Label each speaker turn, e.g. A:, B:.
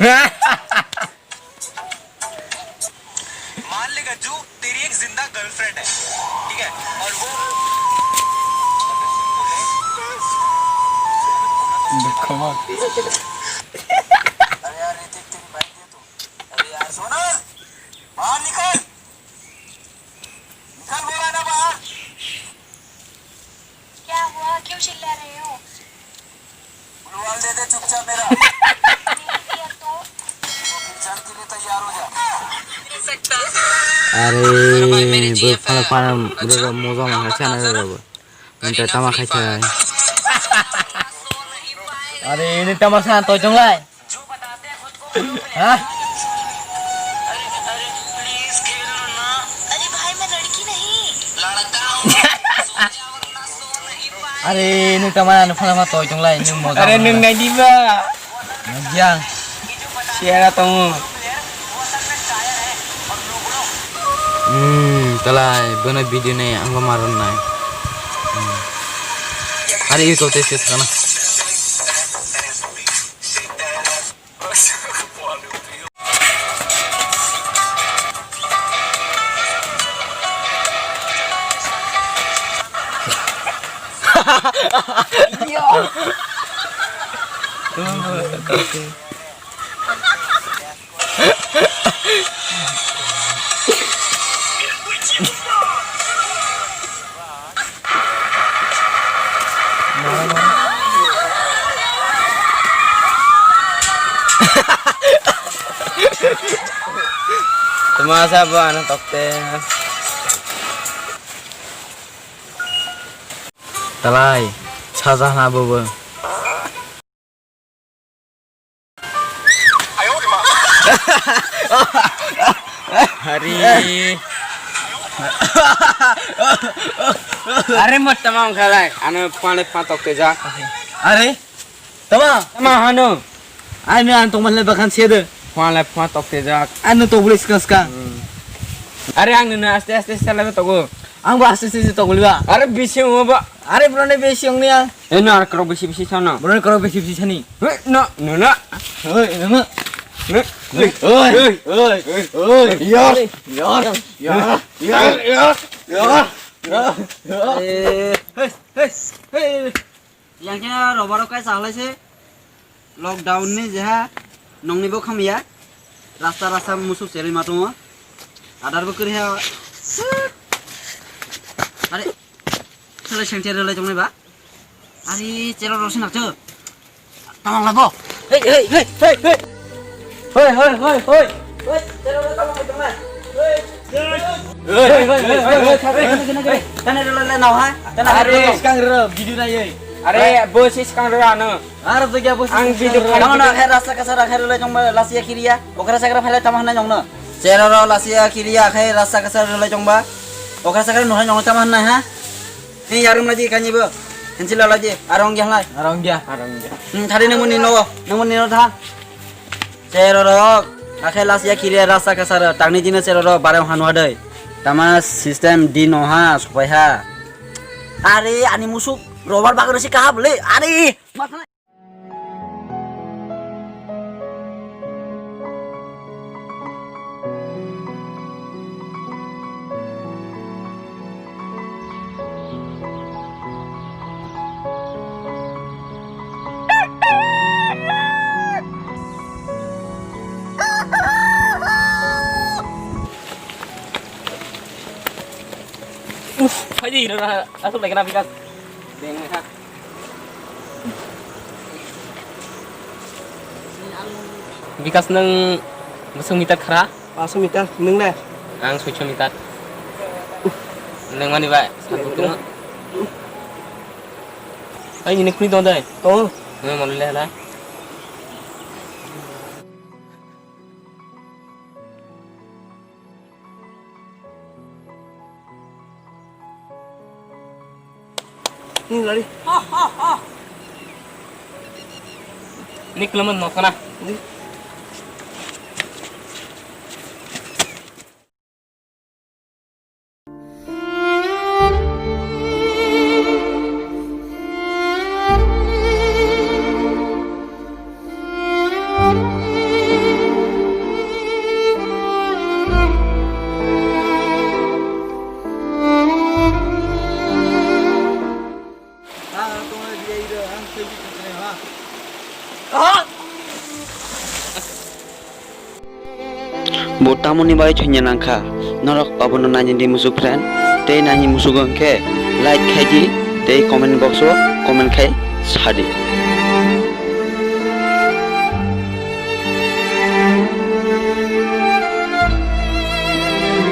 A: मान ले गज्जू तेरी एक जिंदा गर्लफ्रेंड है, ठीक है, और वो अरे यार ऋतिक तेरी बाइक दे तू। अरे यार सोनल बाहर निकल, निकल बोला ना बाहर।
B: क्या हुआ, क्यों चिल्ला रहे हो?
A: ग्लूवाल दे दे चुपचाप मेरा।
B: नहीं दिया तो
A: एग्जाम के लिए तैयार हो जा।
C: Are berpala udah mau sama sana udah minta tamak aja.
D: अरे ini tamak sana tojong lai. Hah?
B: अरे भाई मैं लड़की नहीं।
D: अरे ini tamak sama tojong lai ini mau.
E: अरे नों नायदि बा
D: Majang.
E: सियारा तङो
C: Talai bener video nih anggo maron nai. Ada itu tes kana.
E: Tumasa ba ano tokte
C: Talai saja na bobo.
E: hari अरे मत तमाम खलाय ano पाने पातokte ja
D: Are? Tama.
E: tama hano
D: Ay may antong man bakan siya de.
E: पाने पातokte ja
D: Ano to boleh sekarang?
E: अरे ang nuna aste aste sala togo
D: Ang bahasa sih to boleh ba?
E: अरे bisi mo ba
D: Are bulan ni besi yang ni ah.
E: eno ar kro bisi bisi sana
D: Bulan kalau besi besi ni.
E: no nuna
D: Oi, nama.
E: oi
D: Oi, oi, oi. Yar, yar, yar, yar, yar, yar.
F: yang kena robaro kai sahlai se lockdown ni jaha nongni bo khamia rasta rasta musuh seri matumo adar bo kiri ha are sele sengti rele jongni ba ari cero rosin nakjo tamang labo
D: Hei, hei, hei, hei, hei. Hoi, hoi, hoi, hoi. Hoi, cero rele tamang jongna. Hoi. Hei, hei, hei, hei, hei.
F: tane rele nau ha tane
D: Are sekarang rele video na ye.
E: अरे bos sekarang ano
D: Are tu dia bos.
E: ang video
F: Jangan nak akhir rasa kasar akhir rele jong lasia kiria okra sakra phale tamah na jong na cero ro lasia kiria akhir rasa kasar rele jong ba okra sakra no jong tamah na ha ni yarum lagi kanyi bo kencil lagi arong yang lai
D: Arong dia.
F: tadi nemu nino tha cero ro akhir lasia kiria rasa kasar tangni jine cero ro barang hanu adai tama sistem dino ha supaya ha are ani musuk robar bagar si kahab le are makna
E: cái gì nữa là thúc đẩy cái nào Vikas đèn này ha Vikas nang masuk mitat khara
D: Langsung minta neng deh.
E: ang suci mitat nang mani ba satu tu ay ini kuni dong dai
D: Oh,
E: nang malu leh lah
D: ini lari.
E: ini kelaman no kana
F: Botamoni bai chunya nangkha norok abono nani di musuh friend tei nani musuh gongke like khai di tei comment box o comment khai sadi